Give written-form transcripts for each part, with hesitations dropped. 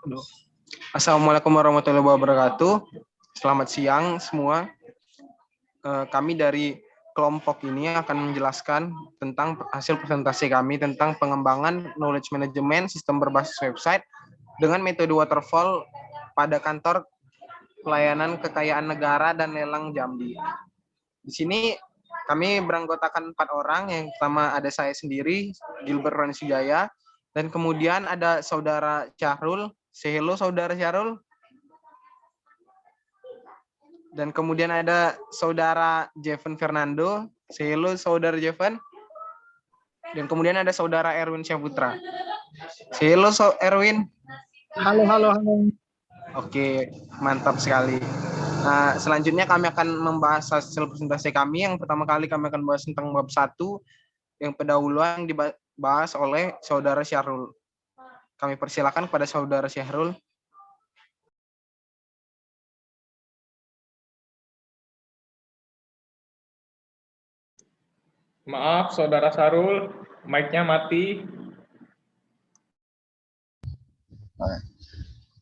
Aduh. Assalamualaikum warahmatullahi wabarakatuh. Selamat siang semua. Kami dari kelompok ini akan menjelaskan tentang hasil presentasi kami tentang pengembangan knowledge management sistem berbasis website dengan metode waterfall pada kantor pelayanan kekayaan negara dan lelang Jambi. Di sini kami beranggotakan 4 orang. Yang pertama ada saya sendiri, Gilbert Ransujaya, dan kemudian ada saudara Syahrul. Say hello saudara Syahrul. Dan kemudian ada saudara Jeven Fernando. Say hello saudara Jeven. Dan kemudian ada saudara Erwin Syahputra. Say hello Erwin. Halo. Oke, mantap sekali. Nah, selanjutnya kami akan membahas hasil presentasi kami. Yang pertama kali kami akan bahas tentang bab 1 yang pendahuluan dibahas oleh saudara Syahrul. Kami persilakan kepada saudara Syahrul. Maaf, saudara Syahrul, mic-nya mati.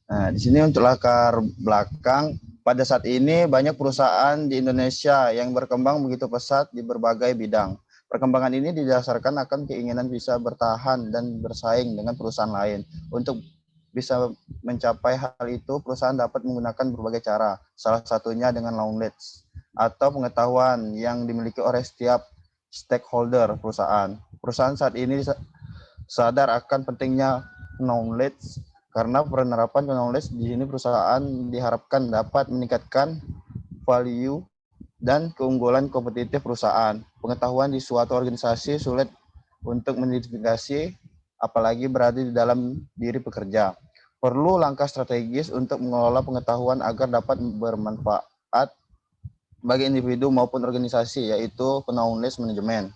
Nah, di sini untuk latar belakang, pada saat ini banyak perusahaan di Indonesia yang berkembang begitu pesat di berbagai bidang. Perkembangan ini didasarkan akan keinginan bisa bertahan dan bersaing dengan perusahaan lain. Untuk bisa mencapai hal itu, perusahaan dapat menggunakan berbagai cara. Salah satunya dengan knowledge atau pengetahuan yang dimiliki oleh setiap stakeholder perusahaan. Perusahaan saat ini sadar akan pentingnya knowledge. Karena penerapan knowledge di sini perusahaan diharapkan dapat meningkatkan value dan keunggulan kompetitif perusahaan. Pengetahuan di suatu organisasi sulit untuk mengidentifikasi, apalagi berada di dalam diri pekerja. Perlu langkah strategis untuk mengelola pengetahuan agar dapat bermanfaat bagi individu maupun organisasi, yaitu knowledge management.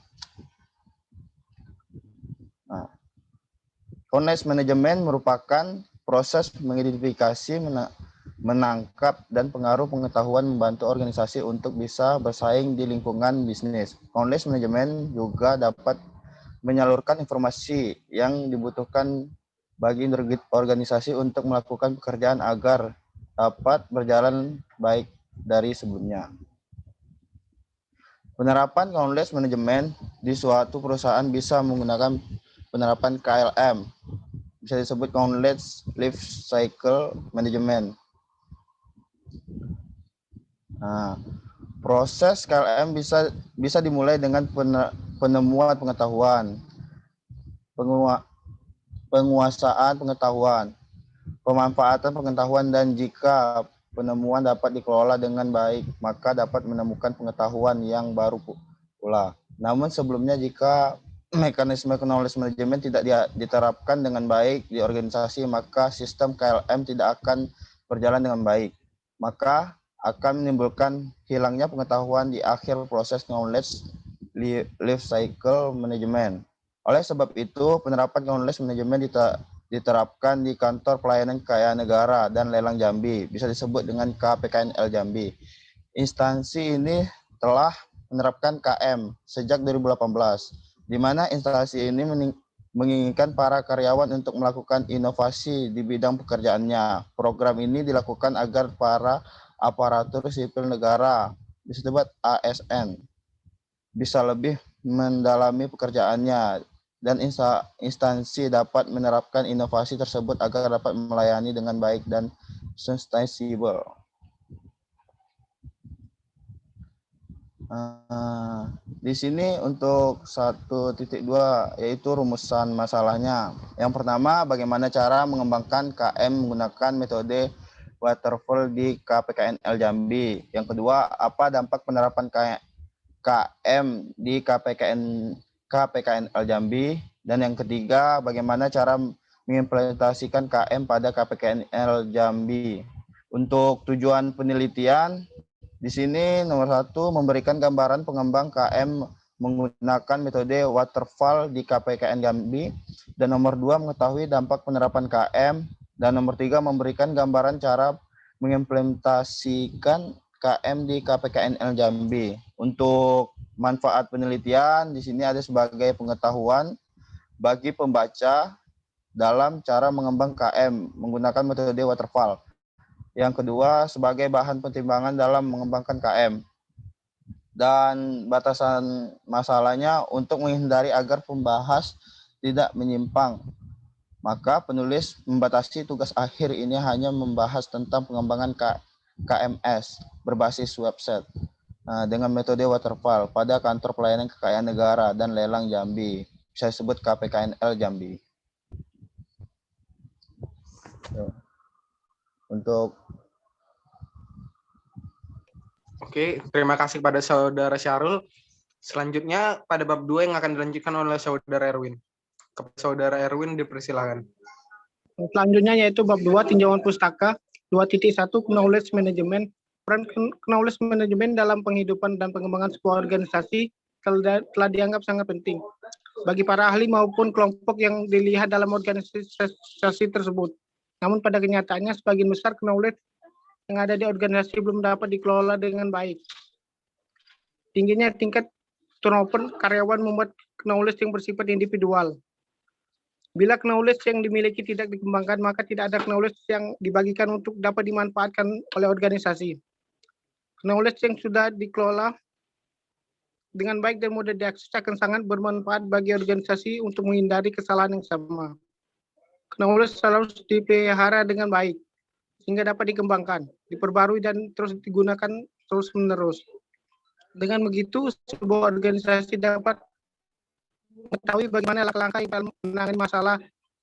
Knowledge management merupakan proses mengidentifikasi, menangkap, dan pengaruh pengetahuan membantu organisasi untuk bisa bersaing di lingkungan bisnis. Knowledge management juga dapat menyalurkan informasi yang dibutuhkan bagi organisasi untuk melakukan pekerjaan agar dapat berjalan baik dari sebelumnya. Penerapan knowledge management di suatu perusahaan bisa menggunakan penerapan KLM, bisa disebut knowledge life cycle management. Nah, proses KLM bisa dimulai dengan penemuan pengetahuan, penguasaan pengetahuan, pemanfaatan pengetahuan, dan jika penemuan dapat dikelola dengan baik, maka dapat menemukan pengetahuan yang baru pula. Namun sebelumnya, jika mekanisme knowledge management tidak diterapkan dengan baik di organisasi, maka sistem KLM tidak akan berjalan dengan baik. Maka akan menimbulkan hilangnya pengetahuan di akhir proses knowledge life cycle management. Oleh sebab itu, penerapan knowledge management diterapkan di kantor pelayanan kekayaan negara dan lelang Jambi, bisa disebut dengan KPKNL Jambi. Instansi ini telah menerapkan KM sejak 2018, di mana instansi ini menginginkan para karyawan untuk melakukan inovasi di bidang pekerjaannya. Program ini dilakukan agar para aparatur sipil negara, disebut ASN, bisa lebih mendalami pekerjaannya, dan instansi dapat menerapkan inovasi tersebut agar dapat melayani dengan baik dan sustainable. Di sini untuk 1.2 yaitu rumusan masalahnya. Yang pertama, bagaimana cara mengembangkan KM menggunakan metode waterfall di KPKNL Jambi. Yang kedua, apa dampak penerapan KM di KPKNL Jambi. Dan yang ketiga, bagaimana cara mengimplementasikan KM pada KPKNL Jambi. Untuk tujuan penelitian, di sini nomor 1, memberikan gambaran pengembang KM menggunakan metode waterfall di KPKN Jambi. Dan nomor 2, mengetahui dampak penerapan KM. Dan nomor 3, memberikan gambaran cara mengimplementasikan KM di KPKNL Jambi. Untuk manfaat penelitian, di sini ada sebagai pengetahuan bagi pembaca dalam cara mengembang KM menggunakan metode waterfall. Yang kedua, sebagai bahan pertimbangan dalam mengembangkan KM. Dan batasan masalahnya untuk menghindari agar pembahas tidak menyimpang. Maka penulis membatasi tugas akhir ini hanya membahas tentang pengembangan KMS berbasis website dengan metode waterfall pada kantor pelayanan kekayaan negara dan lelang Jambi. Bisa disebut KPKNL Jambi. Oke, terima kasih kepada Saudara Syahrul. Selanjutnya pada bab 2 yang akan dilanjutkan oleh Saudara Erwin. Kepada Saudara Erwin dipersilakan. Selanjutnya yaitu bab 2 tinjauan pustaka 2.1 knowledge management. Peran knowledge management dalam penghidupan dan pengembangan sebuah organisasi telah dianggap sangat penting bagi para ahli maupun kelompok yang dilihat dalam organisasi tersebut. Namun pada kenyataannya sebagian besar knowledge yang ada di organisasi belum dapat dikelola dengan baik. Tingginya tingkat turnover karyawan membuat knowledge yang bersifat individual. Bila knowledge yang dimiliki tidak dikembangkan, maka tidak ada knowledge yang dibagikan untuk dapat dimanfaatkan oleh organisasi. Knowledge yang sudah dikelola dengan baik dan mudah diakses akan sangat bermanfaat bagi organisasi untuk menghindari kesalahan yang sama. Knowledge selalu dipelihara dengan baik, sehingga dapat dikembangkan, diperbarui, dan terus digunakan terus-menerus. Dengan begitu, sebuah organisasi dapat mengetahui bagaimana langkah-langkah dalam menangani masalah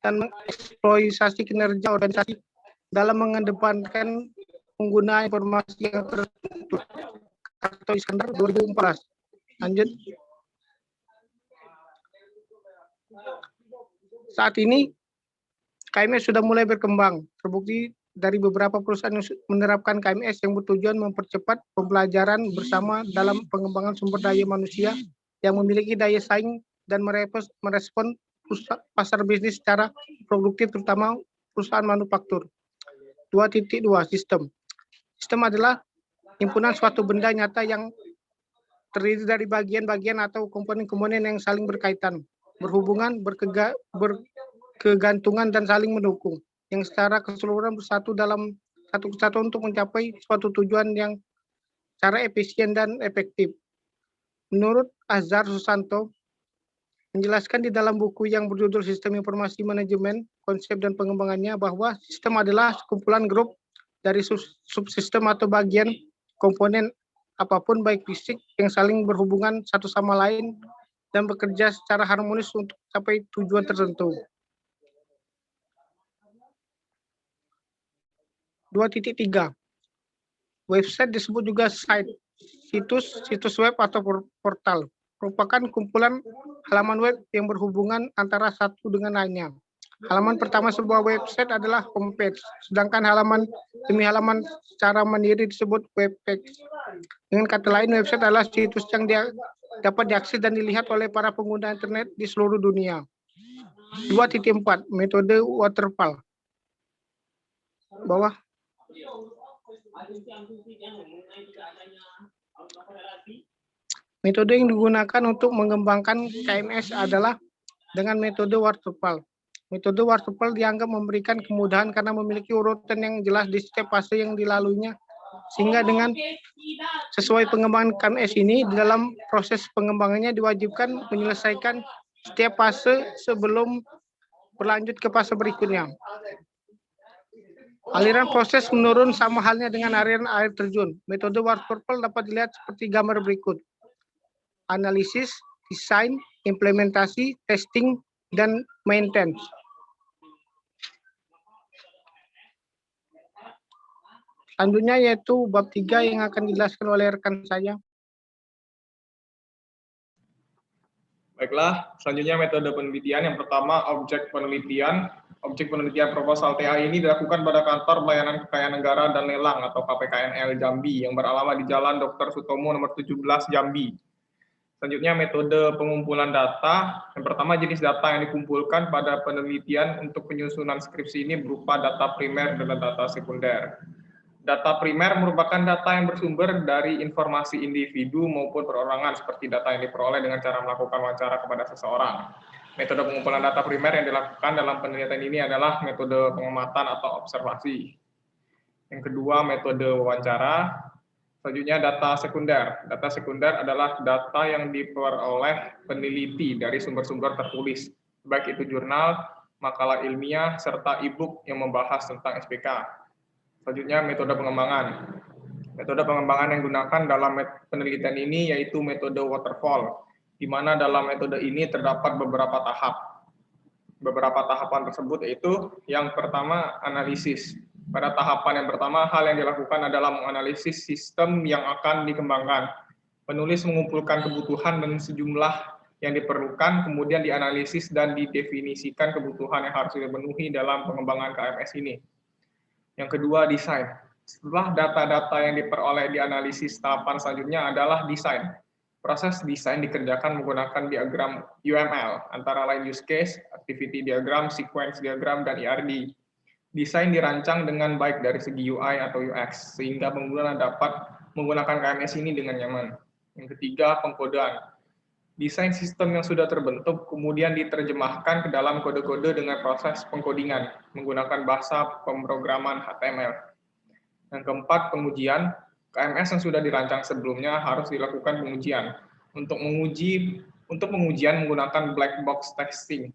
dan mengeksploitasi kinerja organisasi dalam mengedepankan penggunaan informasi yang tertutup atau Iskandar 2014. Lanjut. Saat ini KMS sudah mulai berkembang, terbukti dari beberapa perusahaan yang menerapkan KMS yang bertujuan mempercepat pembelajaran bersama dalam pengembangan sumber daya manusia yang memiliki daya saing dan merespon pasar bisnis secara produktif, terutama perusahaan manufaktur. 2.2 sistem. Sistem adalah himpunan suatu benda nyata yang terdiri dari bagian-bagian atau komponen-komponen yang saling berkaitan, berhubungan, berkegantungan, dan saling mendukung, yang secara keseluruhan bersatu dalam satu kesatuan untuk mencapai suatu tujuan yang secara efisien dan efektif. Menurut Azhar Susanto, menjelaskan di dalam buku yang berjudul Sistem Informasi Manajemen, Konsep dan Pengembangannya, bahwa sistem adalah sekumpulan grup dari subsistem atau bagian komponen apapun baik fisik yang saling berhubungan satu sama lain dan bekerja secara harmonis untuk mencapai tujuan tertentu. 2.3 Website disebut juga site, situs web atau portal, merupakan kumpulan halaman web yang berhubungan antara satu dengan lainnya. Halaman pertama sebuah website adalah homepage, sedangkan halaman demi halaman secara mandiri disebut webpage. Dengan kata lain, website adalah situs yang dapat diakses dan dilihat oleh para pengguna internet di seluruh dunia. 2.4 Metode waterfall. Bawah. Metode yang digunakan untuk mengembangkan KMS adalah dengan metode waterfall. Metode waterfall dianggap memberikan kemudahan karena memiliki urutan yang jelas di setiap fase yang dilaluinya, sehingga dengan sesuai pengembangan KMS ini, di dalam proses pengembangannya diwajibkan menyelesaikan setiap fase sebelum berlanjut ke fase berikutnya. Aliran proses menurun sama halnya dengan aliran air terjun. Metode waterfall dapat dilihat seperti gambar berikut. Analisis, desain, implementasi, testing, dan maintenance. Selanjutnya yaitu bab 3 yang akan dijelaskan oleh rekan saya. Baiklah, selanjutnya metode penelitian. Yang pertama, objek penelitian. Objek penelitian proposal TA ini dilakukan pada Kantor Pelayanan Kekayaan Negara dan Lelang atau KPKNL Jambi yang beralamat di Jalan Dr. Sutomo nomor 17 Jambi. Selanjutnya metode pengumpulan data. Yang pertama, jenis data yang dikumpulkan pada penelitian untuk penyusunan skripsi ini berupa data primer dan data sekunder. Data primer merupakan data yang bersumber dari informasi individu maupun perorangan seperti data yang diperoleh dengan cara melakukan wawancara kepada seseorang. Metode pengumpulan data primer yang dilakukan dalam penelitian ini adalah metode pengamatan atau observasi. Yang kedua, metode wawancara. Selanjutnya, data sekunder. Data sekunder adalah data yang diperoleh peneliti dari sumber-sumber tertulis, baik itu jurnal, makalah ilmiah, serta e-book yang membahas tentang SPK. Selanjutnya, metode pengembangan. Metode pengembangan yang digunakan dalam penelitian ini yaitu metode waterfall, di mana dalam metode ini terdapat beberapa tahap. Beberapa tahapan tersebut yaitu yang pertama, analisis. Pada tahapan yang pertama, hal yang dilakukan adalah menganalisis sistem yang akan dikembangkan. Penulis mengumpulkan kebutuhan dan sejumlah yang diperlukan, kemudian dianalisis dan didefinisikan kebutuhan yang harus dipenuhi dalam pengembangan KMS ini. Yang kedua, desain. Setelah data-data yang diperoleh dianalisis, tahapan selanjutnya adalah desain. Proses desain dikerjakan menggunakan diagram UML, antara lain use case, activity diagram, sequence diagram, dan ERD. Desain dirancang dengan baik dari segi UI atau UX, sehingga pengguna dapat menggunakan KMS ini dengan nyaman. Yang ketiga, pengkodean. Desain sistem yang sudah terbentuk kemudian diterjemahkan ke dalam kode-kode dengan proses pengkodingan menggunakan bahasa pemrograman HTML. Yang keempat, pengujian. KMS yang sudah dirancang sebelumnya harus dilakukan pengujian. Untuk pengujian menggunakan black box testing.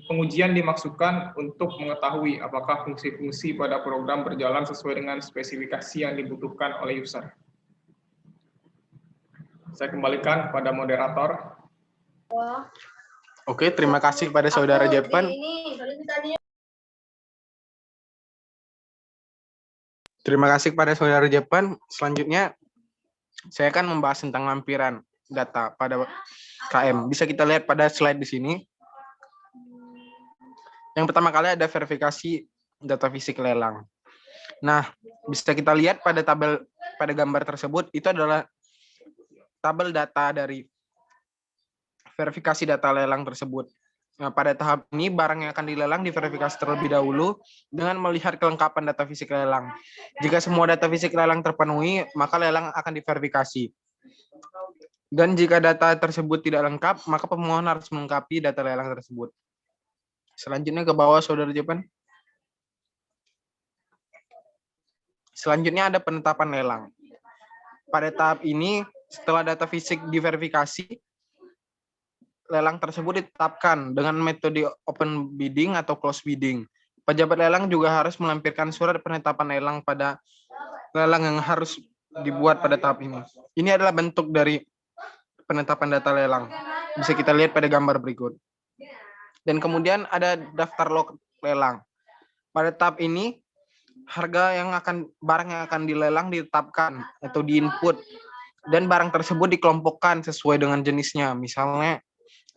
Pengujian dimaksudkan untuk mengetahui apakah fungsi-fungsi pada program berjalan sesuai dengan spesifikasi yang dibutuhkan oleh user. Saya kembalikan kepada moderator. Oke, terima kasih kepada Saudara Jepan. Terima kasih kepada Saudara Jepan. Selanjutnya, saya akan membahas tentang lampiran data pada KM. Bisa kita lihat pada slide di sini. Yang pertama kali ada verifikasi data fisik lelang. Nah, bisa kita lihat pada gambar tersebut, itu adalah tabel data dari verifikasi data lelang tersebut. Nah, pada tahap ini, barang yang akan dilelang diverifikasi terlebih dahulu dengan melihat kelengkapan data fisik lelang. Jika semua data fisik lelang terpenuhi, maka lelang akan diverifikasi. Dan jika data tersebut tidak lengkap, maka pemohon harus melengkapi data lelang tersebut. Selanjutnya ke bawah, Saudara Jepan. Selanjutnya ada penetapan lelang. Pada tahap ini, setelah data fisik diverifikasi, lelang tersebut ditetapkan dengan metode open bidding atau close bidding. Pejabat lelang juga harus melampirkan surat penetapan lelang pada lelang yang harus dibuat pada tahap ini. Ini adalah bentuk dari penetapan data lelang. Bisa kita lihat pada gambar berikut. Dan kemudian ada daftar log lelang. Pada tahap ini, barang yang akan dilelang ditetapkan atau diinput, dan barang tersebut dikelompokkan sesuai dengan jenisnya. Misalnya,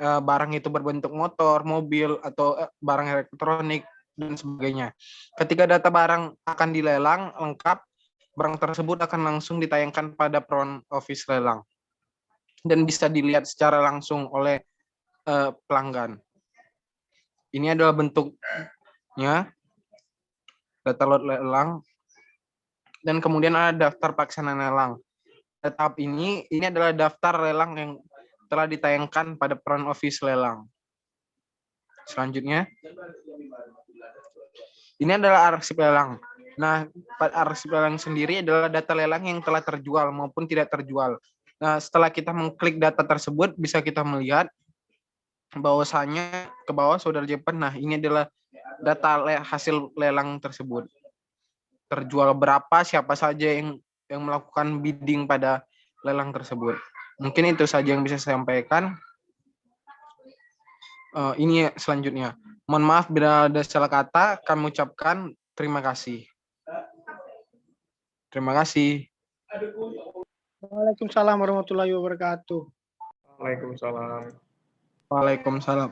barang itu berbentuk motor, mobil, atau barang elektronik, dan sebagainya. Ketika data barang akan dilelang lengkap, barang tersebut akan langsung ditayangkan pada front office lelang dan bisa dilihat secara langsung oleh pelanggan. Ini adalah bentuknya data lot lelang, dan kemudian ada daftar pelaksanaan lelang. Pada tahap ini adalah daftar lelang yang telah ditayangkan pada front office lelang. Selanjutnya, ini adalah arsip lelang. Nah, arsip lelang sendiri adalah data lelang yang telah terjual maupun tidak terjual. Nah, setelah kita mengklik data tersebut, bisa kita melihat bahwasanya ke bawah, Saudara Jepan. Nah, ini adalah data hasil lelang tersebut. Terjual berapa, siapa saja yang melakukan bidding pada lelang tersebut. Mungkin itu saja yang bisa saya sampaikan. Ini selanjutnya. Mohon maaf bila ada salah kata. Kami ucapkan terima kasih. Terima kasih. Waalaikumsalam warahmatullahi wabarakatuh. Waalaikumsalam. Waalaikumsalam.